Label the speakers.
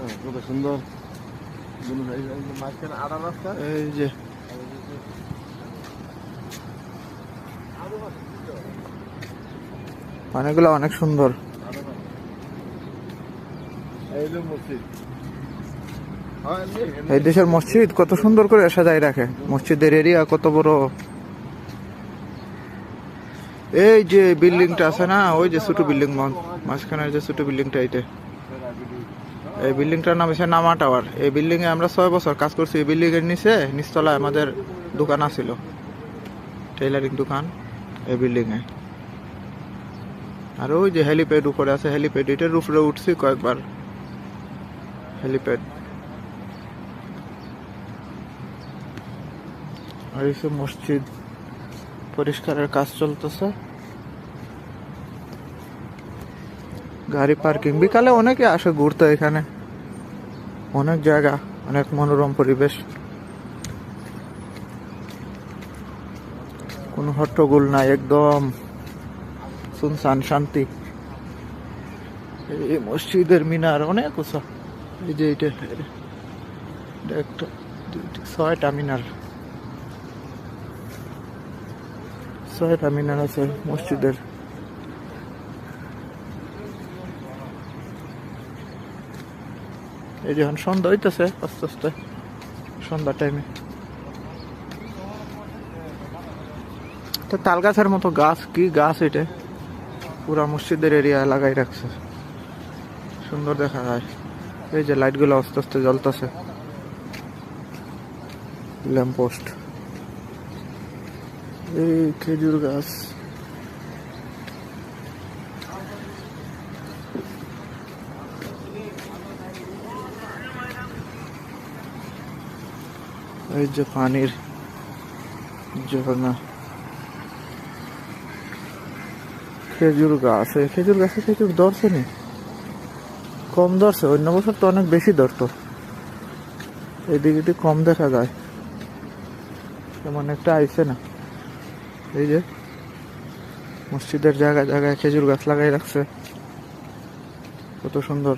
Speaker 1: কত সুন্দর মাঝখানে আড়া রাস্তা।
Speaker 2: এই যে পানিগুলো অনেক সুন্দর।
Speaker 1: এই যে মসজিদ,
Speaker 2: এই দেশের মসজিদ কত সুন্দর করে সাজাই রাখে, মসজিদের এরিয়া কত বড়। এই যে বিল্ডিংটা আছে না, ওই যে ছোট বিল্ডিং মাঝখানে যে ছোট বিল্ডিংটা, এইটা এই বিল্ডিংটার নাম হচ্ছে নামা টাওয়ার। এই বিল্ডিং এ আমরা 6 বছর কাজ করছি। এই বিল্ডিং এর নিচতলায় আমাদের দোকান আছিল, টেইলারিং দোকান এই বিল্ডিং এ। আর ওই যে হেলিপ্যাড উপরে আছে, হেলিপ্যাড এটার উপরে উঠছি কয়েকবার, হেলিপ্যাড। আর এই মসজিদ পরিষ্কারের কাজ চলতেছে। গাড়ি পার্কিং, বিকালে অনেকে আসে ঘুরতে এখানে, অনেক জায়গা, অনেক মনোরম পরিবেশ, কোনো হট্টগোল নাই, একদম সুনসান শান্তি। এই মসজিদের মিনার অনেক উঁচা, এই যে এটা একটা 6টা মিনার, 6টা মিনার আছে মসজিদের। এই যখন সন্ধ্যা হইতেছে আস্তে আস্তে, সন্ধ্যা টাইমে তাল গাছের মতো গাছ, কি গাছ এটা, পুরা মসজিদের এরিয়া লাগাই রাখছে, সুন্দর দেখা যায়। এই যে লাইট গুলো আস্তে আস্তে জ্বলতেছে, ল্যাম্প পোস্ট, এই খেজুর গাছ। এই যে পানির ঝর্ণা, খেজুর গাছ, খেজুর গাছে খেজুর ধরছে নি, কম ধরছে, অন্য বছর তো অনেক বেশি ধরতো, এদিকে কম দেখা যায়, তেমন একটা আইছে না। এই যে মসজিদের জায়গায় জায়গায় খেজুর গাছ লাগাই রাখছে, কত সুন্দর।